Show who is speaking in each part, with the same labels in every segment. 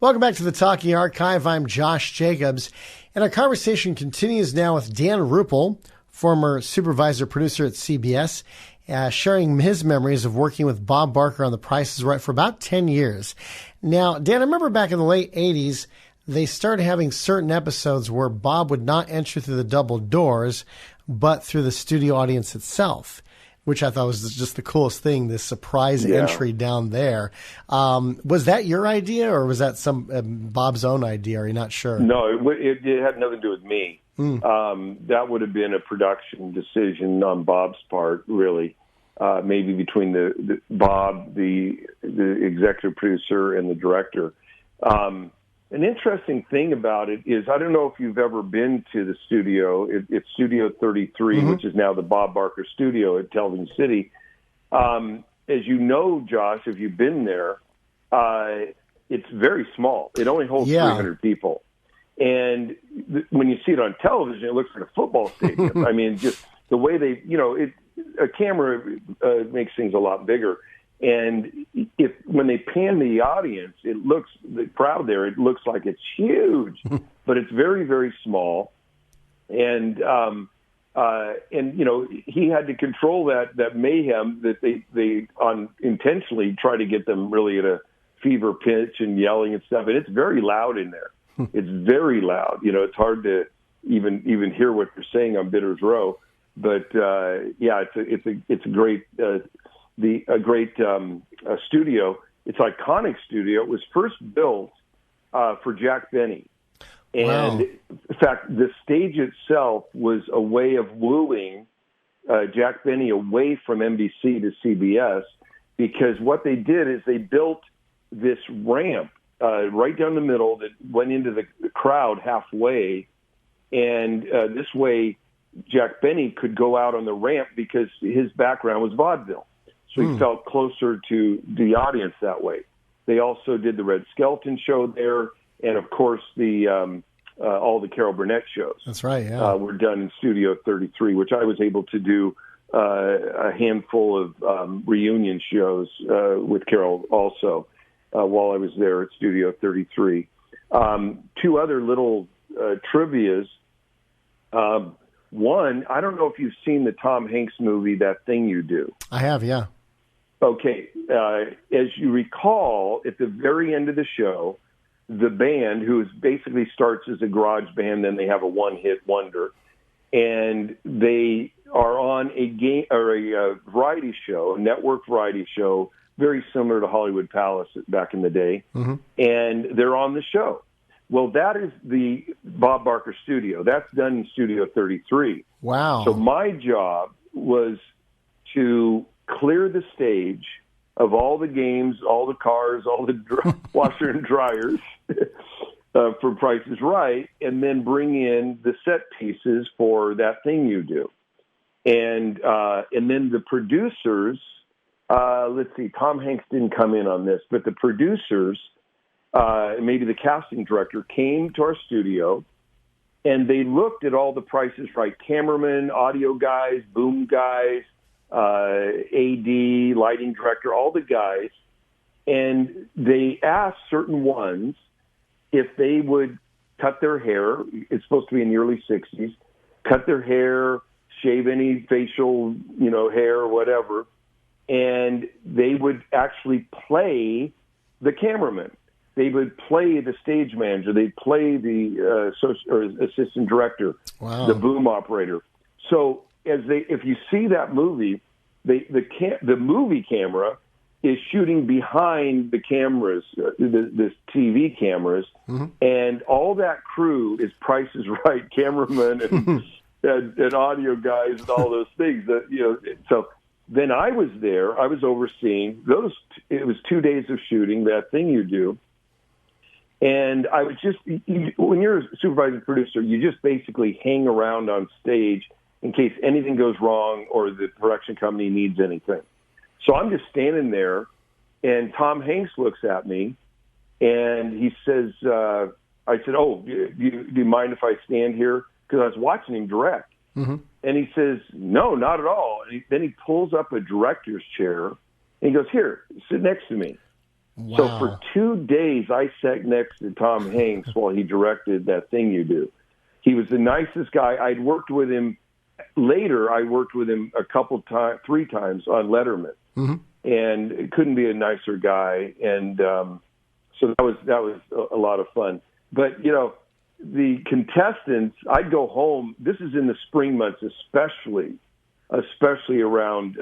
Speaker 1: Welcome back to the Talking Archive. I'm Josh Jacobs, and our conversation continues now with Dan Rupple, former supervisor producer at CBS, sharing his memories of working with Bob Barker on The Price is Right for about 10 years. Now, Dan, I remember back in the late 80s, they started having certain episodes where Bob would not enter through the double doors, but through the studio audience itself, which I thought was just the coolest thing, this surprise entry down there. Was that your idea, or was that some Bob's own idea? Are you not sure?
Speaker 2: No, it had nothing to do with me. That would have been a production decision on Bob's part, really. Maybe between the Bob, the executive producer, and the director. An interesting thing about it is, I don't know if you've ever been to the studio. It's Studio 33, which is now the Bob Barker Studio at Television City. As you know, Josh, if you've been there, it's very small. It only holds 300 people. And when you see it on television, it looks like a football stadium. I mean, just the way they, a camera makes things a lot bigger. And when they pan the audience, the crowd there, it looks like it's huge, but it's very, very small. And he had to control that mayhem that they intentionally try to get them really at a fever pitch and yelling and stuff. And it's very loud in there. It's very loud. It's hard to even hear what they're saying on Bitters Row. But it's a great studio. It's an iconic studio. It was first built for Jack Benny. And in fact, the stage itself was a way of wooing Jack Benny away from NBC to CBS, because what they did is they built this ramp right down the middle that went into the crowd halfway. And this way, Jack Benny could go out on the ramp because his background was vaudeville. So he felt closer to the audience that way. They also did the Red Skelton show there, and of course all the Carol Burnett shows.
Speaker 1: That's right. Yeah,
Speaker 2: were done in Studio 33, which I was able to do a handful of reunion shows with Carol also while I was there at Studio 33. Two other little trivias. One, I don't know if you've seen the Tom Hanks movie, That Thing You Do.
Speaker 1: I have, yeah.
Speaker 2: Okay. As you recall, at the very end of the show, the band, who basically starts as a garage band, then they have a one-hit wonder, and they are on a game or a variety show, a network variety show, very similar to Hollywood Palace back in the day, and they're on the show. Well, that is the Bob Barker Studio. That's done in Studio 33.
Speaker 1: Wow.
Speaker 2: So my job was to clear the stage of all the games, all the cars, all the washer and dryers for Price is Right, and then bring in the set pieces for That Thing You Do. And then the producers, let's see, Tom Hanks didn't come in on this, but the producers, maybe the casting director, came to our studio, and they looked at all the Price is Right cameramen, audio guys, boom guys, AD, lighting director, all the guys, and they asked certain ones if they would cut their hair. It's supposed to be in the early 60s, cut their hair, shave any facial, hair or whatever, and they would actually play the cameraman. They would play the stage manager. They'd play the assistant director, the boom operator. So if you see that movie, the movie camera is shooting behind the cameras, the TV cameras, and all that crew is Price is Right cameramen and audio guys and all those things. So then I was there. I was overseeing those. It was 2 days of shooting That Thing You Do. And I was when you're a supervising producer, you just basically hang around on stage in case anything goes wrong or the production company needs anything. So I'm just standing there, and Tom Hanks looks at me, and he says, I said, "Oh, do you mind if I stand here?" Because I was watching him direct. And he says, "No, not at all." And then he pulls up a director's chair, and he goes, "Here, sit next to me."
Speaker 1: Wow.
Speaker 2: So for 2 days, I sat next to Tom Hanks while he directed That Thing You Do. He was the nicest guy. I'd worked with him later. I worked with him three times on Letterman, and it couldn't be a nicer guy. And so that was a lot of fun. But the contestants, I'd go home. This is in the spring months, especially around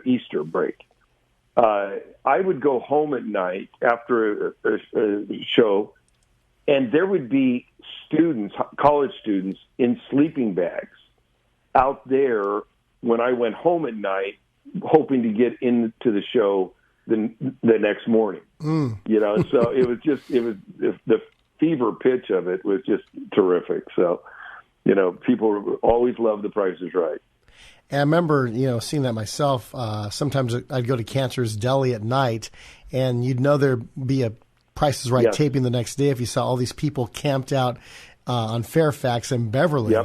Speaker 2: Easter break. I would go home at night after a show, and there would be college students in sleeping bags out there when I went home at night, hoping to get into the show the next morning. So it was the fever pitch of it was just terrific. So, people always love The Price is Right.
Speaker 1: And I remember, seeing that myself. Sometimes I'd go to Cantor's Deli at night, and you'd know there'd be a Price is Right taping the next day if you saw all these people camped out on Fairfax and Beverly.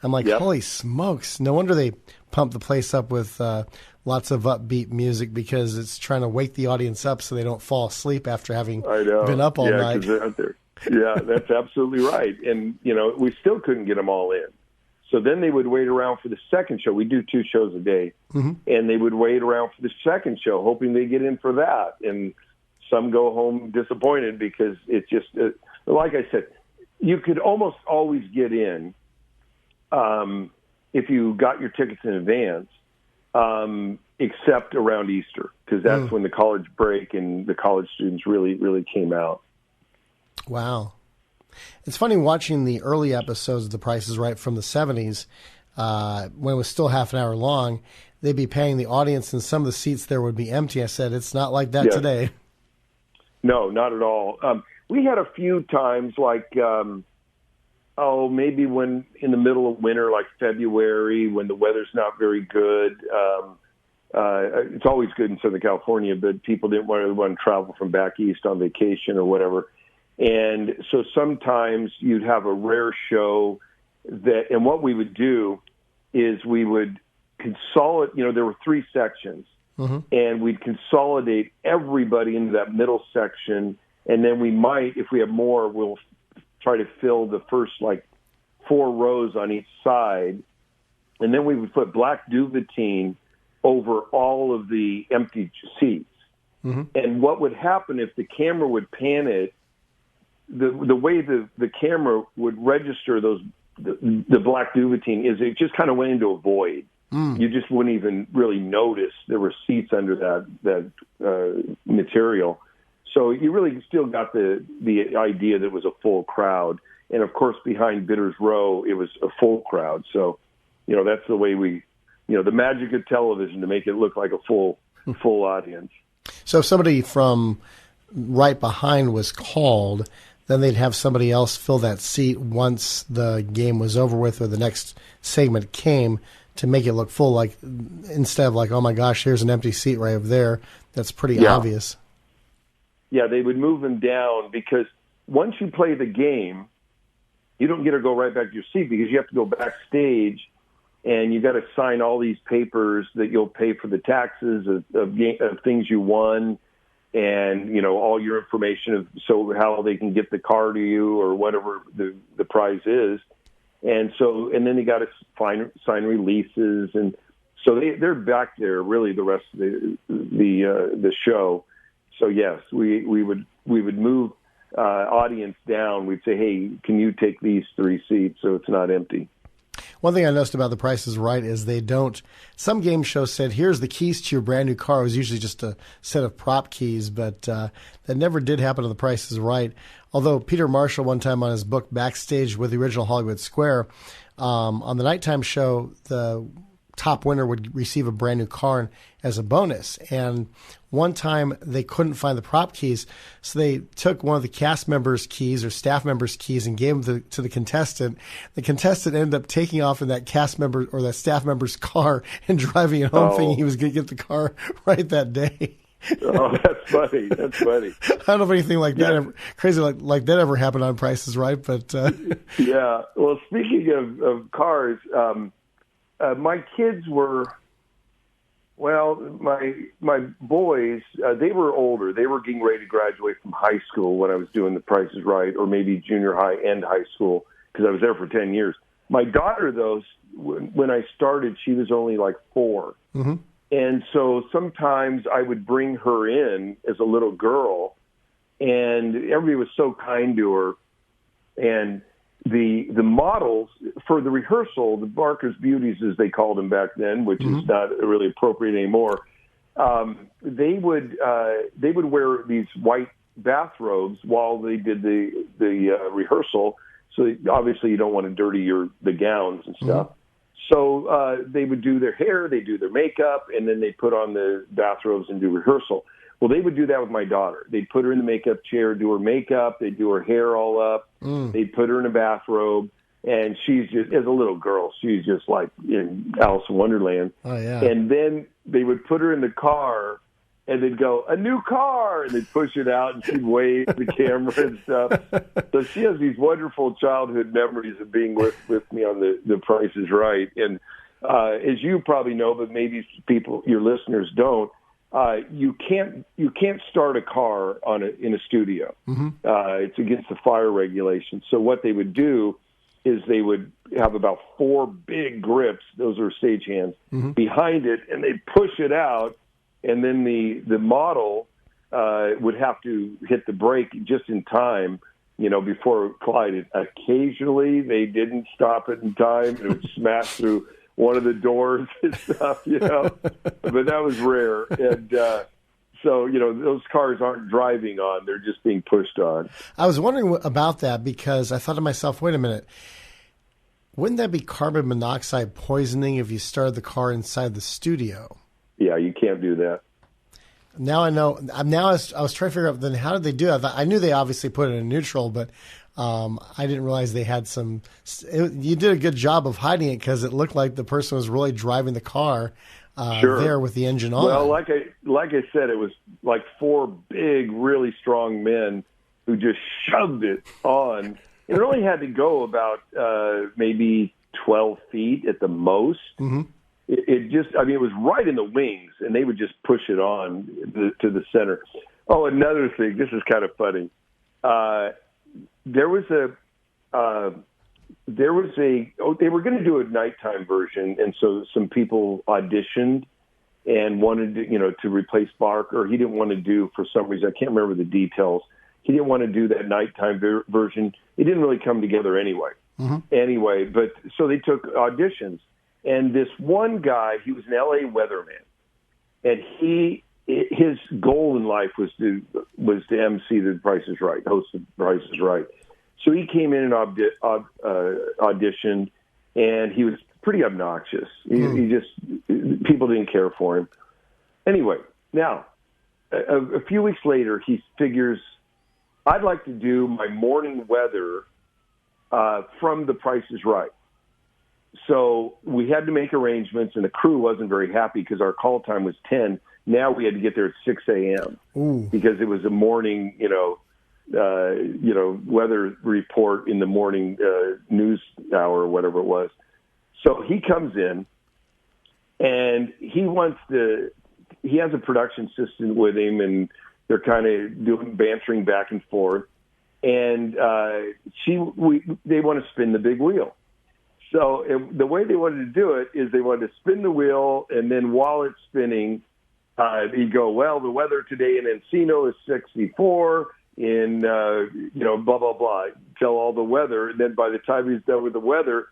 Speaker 1: I'm like, holy smokes. No wonder they pump the place up with lots of upbeat music, because it's trying to wake the audience up so they don't fall asleep after having been up all night.
Speaker 2: They're out there. Yeah, that's absolutely right. And, we still couldn't get them all in. So then they would wait around for the second show. We do 2 shows a day. And they would wait around for the second show, hoping they get in for that. And some go home disappointed because it's just, like I said, you could almost always get in if you got your tickets in advance, except around Easter, because that's when the college break and the college students really, really came out.
Speaker 1: Wow. It's funny watching the early episodes of The Price is Right from the 70s, when it was still half an hour long. They'd be paying the audience, and some of the seats there would be empty. I said, it's not like that today.
Speaker 2: No, not at all. We had a few times, like, maybe when in the middle of winter, like February, when the weather's not very good. It's always good in Southern California, but people didn't want to travel from back east on vacation or whatever. And so sometimes you'd have a rare show and what we would do is we would consolidate, there were 3 sections, and we'd consolidate everybody into that middle section. And then we might, if we have more, we'll try to fill the first 4 rows on each side. And then we would put black duvetine over all of the empty seats. And what would happen if the camera would pan it, the way the camera would register the black duvetine is it just kind of went into a void. You just wouldn't even really notice there were seats under that material. So you really still got the idea that it was a full crowd. And of course, behind Bitters Row, it was a full crowd. So, that's the way the magic of television to make it look like a full audience.
Speaker 1: So if somebody from right behind was called, then they'd have somebody else fill that seat once the game was over with or the next segment came, to make it look full, instead of oh my gosh, here's an empty seat right over there. That's pretty obvious.
Speaker 2: Yeah, they would move them down, because once you play the game, you don't get to go right back to your seat, because you have to go backstage and you got to sign all these papers that you'll pay for the taxes of things you won, and all your information so how they can get the car to you or whatever the prize is. And then they got to sign releases, and so they're back there really the rest of the show. So yes, we would move audience down. We'd say, hey, can you take these 3 seats so it's not empty?
Speaker 1: One thing I noticed about The Price is Right is they don't. Some game shows said, here's the keys to your brand new car. It was usually just a set of prop keys, but that never did happen on The Price is Right. Although Peter Marshall, one time on his book Backstage with the Original Hollywood Square, on the nighttime show, the top winner would receive a brand new car as a bonus. And one time they couldn't find the prop keys, so they took one of the cast members' keys or staff members' keys and gave them to the contestant. The contestant ended up taking off in that cast member or that staff member's car and driving it home, thinking he was going to get the car right that day.
Speaker 2: Oh, that's funny. That's funny.
Speaker 1: I don't know if anything like that ever, crazy like that ever happened on Price is Right, but
Speaker 2: yeah. Well, speaking of cars, my kids were Well, my boys, they were older. They were getting ready to graduate from high school when I was doing The Price is Right, or maybe junior high and high school, because I was there for 10 years. My daughter, though, when I started, she was only like 4.
Speaker 1: Mm-hmm.
Speaker 2: And so sometimes I would bring her in as a little girl, and everybody was so kind to her. And the models for the rehearsal, the Barker's Beauties, as they called them back then, which is not really appropriate anymore, they would wear these white bathrobes while they did the rehearsal. So obviously you don't want to dirty the gowns and stuff. Mm-hmm. So they would do their hair, they do their makeup, and then they put on the bathrobes and do rehearsal. Well, they would do that with my daughter. They'd put her in the makeup chair, do her makeup, they'd do her hair all up, they'd put her in a bathrobe, and she's just, as a little girl, she's just like in Alice in Wonderland.
Speaker 1: Oh, yeah.
Speaker 2: And then they would put her in the car, and they'd go, "A new car!" And they'd push it out, and she'd wave the camera and stuff. So she has these wonderful childhood memories of being with me on the Price is Right. And as you probably know, but maybe your listeners don't, you can't start a car in a studio. Mm-hmm. It's against the fire regulations. So what they would do is they would have about 4 big grips, those are stagehands, behind it, and they'd push it out, and then the model would have to hit the brake just in time, before it collided. Occasionally, they didn't stop it in time, and it would smash through one of the doors and stuff, but that was rare. And so, those cars aren't driving on, they're just being pushed on.
Speaker 1: I was wondering about that because I thought to myself, wait a minute, wouldn't that be carbon monoxide poisoning if you started the car inside the studio?
Speaker 2: Yeah, you can't do that.
Speaker 1: Now I know. Now I was trying to figure out, then how did they do it? I knew they obviously put it in neutral, but I didn't realize they had some. You did a good job of hiding it because it looked like the person was really driving the car there with the engine on.
Speaker 2: Well, like I said, it was like 4 big, really strong men who just shoved it on. It only had to go about maybe 12 feet at the most. Mm-hmm. It was right in the wings, and they would just push it on to the center. Oh, another thing, this is kind of funny. They were going to do a nighttime version, and so some people auditioned and wanted to replace Barker. He didn't want to do, for some reason, I can't remember the details. He didn't want to do that nighttime version. It didn't really come together anyway. Mm-hmm. Anyway, but so they took auditions. And this one guy, he was an LA weatherman, and his goal in life was to MC The Price is Right, host The Price is Right. So he came in and auditioned, and he was pretty obnoxious. He just, people didn't care for him. Anyway, now a few weeks later, he figures, I'd like to do my morning weather from The Price is Right. So we had to make arrangements, and the crew wasn't very happy because our call time was 10. Now we had to get there at 6 a.m. because it was a morning, weather report in the morning news hour or whatever it was. So he comes in, and he has a production assistant with him, and they're kind of bantering back and forth. And they want to spin the big wheel. So the way they wanted to do it is they wanted to spin the wheel, and then while it's spinning, he'd go, well, the weather today in Encino is 64, in, blah, blah, blah, tell all the weather. And then by the time he's done with the weather,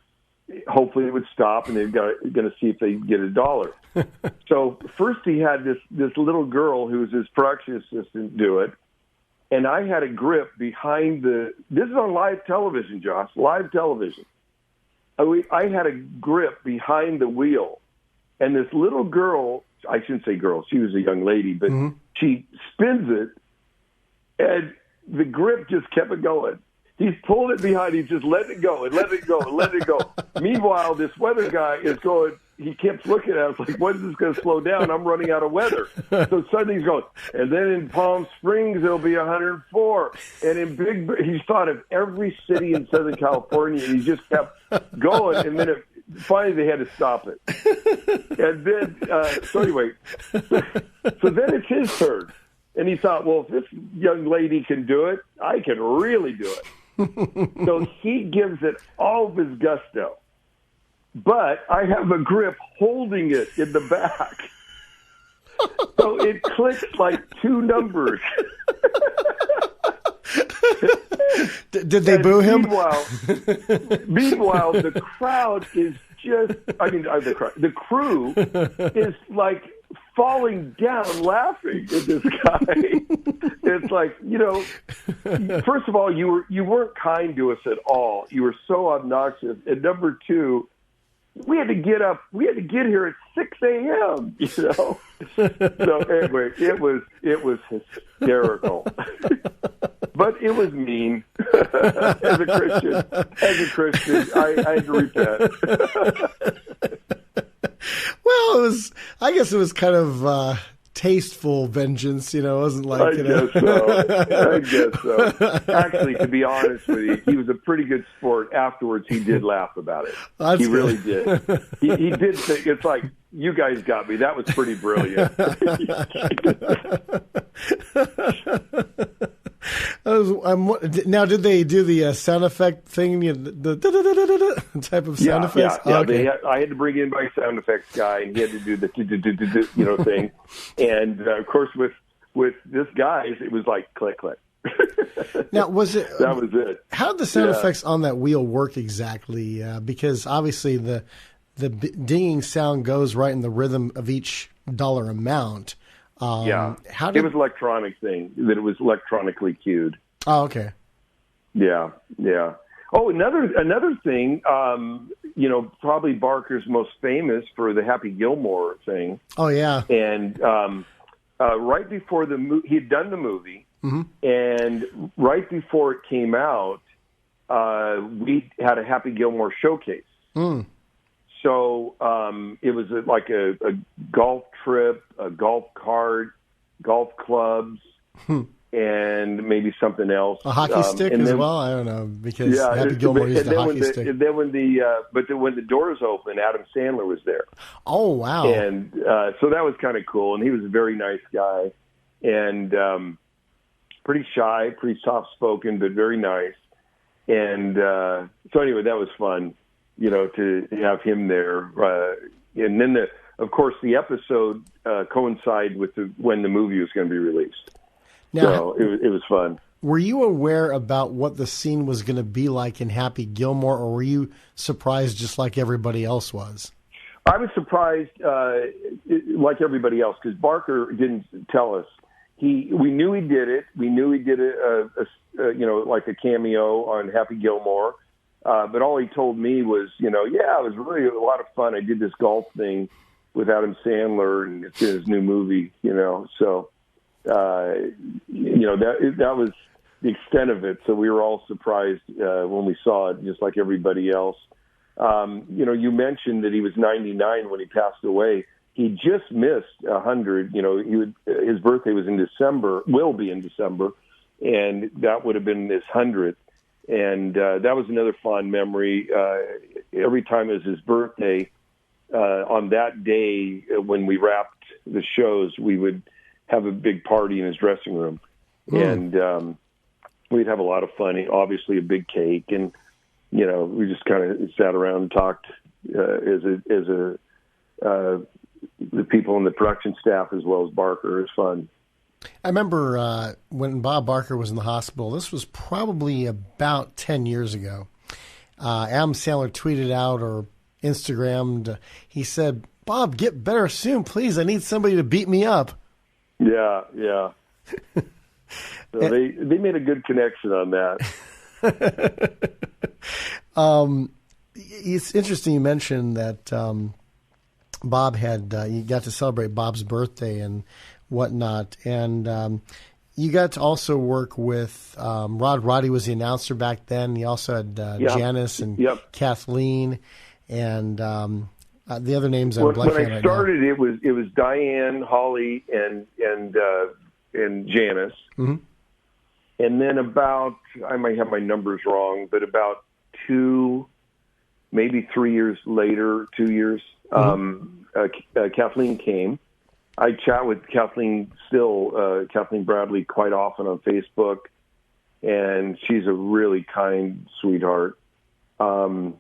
Speaker 2: hopefully it would stop, and they're going to see if they can get $1. So first he had this little girl who was his production assistant do it, and I had a grip behind this is on live television, Josh, live television. I had a grip behind the wheel, and this little girl, I shouldn't say girl, she was a young lady, but she spins it, and the grip just kept it going. He's pulled it behind, he's just letting it go and letting it go and letting it go. Meanwhile, this weather guy is going, he kept looking at us like, when is this going to slow down? I'm running out of weather. So suddenly he's going, and then in Palm Springs, it'll be 104. And in he's thought of every city in Southern California, and he just kept going. And then finally they had to stop it. And then, so anyway, so then it's his turn. And he thought, well, if this young lady can do it, I can really do it. So he gives it all of his gusto. But I have a grip holding it in the back. So it clicks like 2 numbers.
Speaker 1: Did they boo him?
Speaker 2: Meanwhile, the crowd is the crew is like falling down laughing at this guy. It's like, first of all, you weren't kind to us at all. You were so obnoxious. And number 2, we had to get up. We had to get here at 6 a.m. So anyway, it was hysterical, but it was mean. As a Christian, I had to repent.
Speaker 1: Well, I guess it was kind of tasteful vengeance, it wasn't like,
Speaker 2: I guess so. Actually, to be honest with you, he was a pretty good sport. Afterwards, he did laugh about it. He really did. He did think, it's like, you guys got me. That was pretty brilliant.
Speaker 1: Now, did they do the sound effect thing, the type of sound effects?
Speaker 2: Yeah.
Speaker 1: Okay.
Speaker 2: I had to bring in my sound effects guy, and he had to do the thing. And of course, with this guy, it was like click, click.
Speaker 1: Now, that was it? How did the sound effects on that wheel work exactly? Because obviously the dinging sound goes right in the rhythm of each dollar amount. It was electronic thing, that it was electronically cued. Oh, okay.
Speaker 2: Yeah. Oh, another thing, probably Barker's most famous for the Happy Gilmore thing.
Speaker 1: Oh, yeah.
Speaker 2: And right before he had done the movie,
Speaker 1: mm-hmm.
Speaker 2: and right before it came out, we had a Happy Gilmore showcase.
Speaker 1: Mm.
Speaker 2: So it was like a golf trip, a golf cart, golf clubs, and maybe something else.
Speaker 1: A hockey stick as well? I don't know, because Happy Gilmore used a hockey stick.
Speaker 2: And then when the doors opened, Adam Sandler was there.
Speaker 1: Oh, wow.
Speaker 2: And so that was kind of cool. And he was a very nice guy and pretty shy, pretty soft-spoken, but very nice. And so anyway, that was fun. To have him there. And then, of course, the episode coincided with when the movie was going to be released. Now, so it was fun.
Speaker 1: Were you aware about what the scene was going to be like in Happy Gilmore, or were you surprised just like everybody else was?
Speaker 2: I was surprised like everybody else, because Barker didn't tell us. We knew he did it. We knew he did like a cameo on Happy Gilmore. But all he told me was, it was really a lot of fun. I did this golf thing with Adam Sandler, and it's his new movie, So, that was the extent of it. So we were all surprised when we saw it, just like everybody else. You mentioned that he was 99 when he passed away. He just missed 100. His birthday was in December, will be in December, and that would have been his 100th. And that was another fond memory. Every time it was his birthday, on that day when we wrapped the shows, we would have a big party in his dressing room. And we'd have a lot of fun. Obviously, a big cake. And, we just kind of sat around and talked the people in the production staff as well as Barker. It was fun.
Speaker 1: I remember when Bob Barker was in the hospital, this was probably about 10 years ago. Adam Sandler tweeted out or Instagrammed, he said, "Bob, get better soon, please. I need somebody to beat me up."
Speaker 2: Yeah. So they made a good connection on that.
Speaker 1: It's interesting you mentioned that Bob had, you got to celebrate Bob's birthday and whatnot. And you got to also work with Rod. Roddy was the announcer back then. He also had Janice and Kathleen and the other names I'm blanking on right now. When
Speaker 2: I started, it was Diane, Holly, and Janice.
Speaker 1: Mm-hmm.
Speaker 2: And then I might have my numbers wrong, but about 2 maybe 3 years later, 2 years, Kathleen came. I chat with Kathleen Kathleen Bradley, quite often on Facebook, and she's a really kind sweetheart. And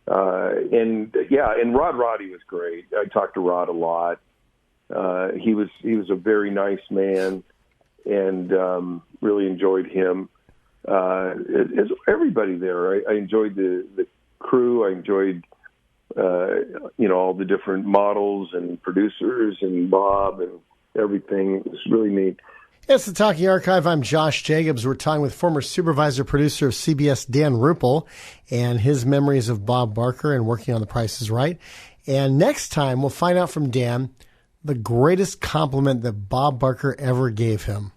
Speaker 2: Rod Roddy was great. I talked to Rod a lot. He was a very nice man, and really enjoyed him. As everybody there, I enjoyed the crew. I enjoyed all the different models and producers and Bob and everything. It was really neat.
Speaker 1: It's the Talking Archive. I'm Josh Jacobs. We're talking with former supervisor producer of CBS, Dan Rupple, and his memories of Bob Barker and working on The Price is Right. And next time, we'll find out from Dan the greatest compliment that Bob Barker ever gave him.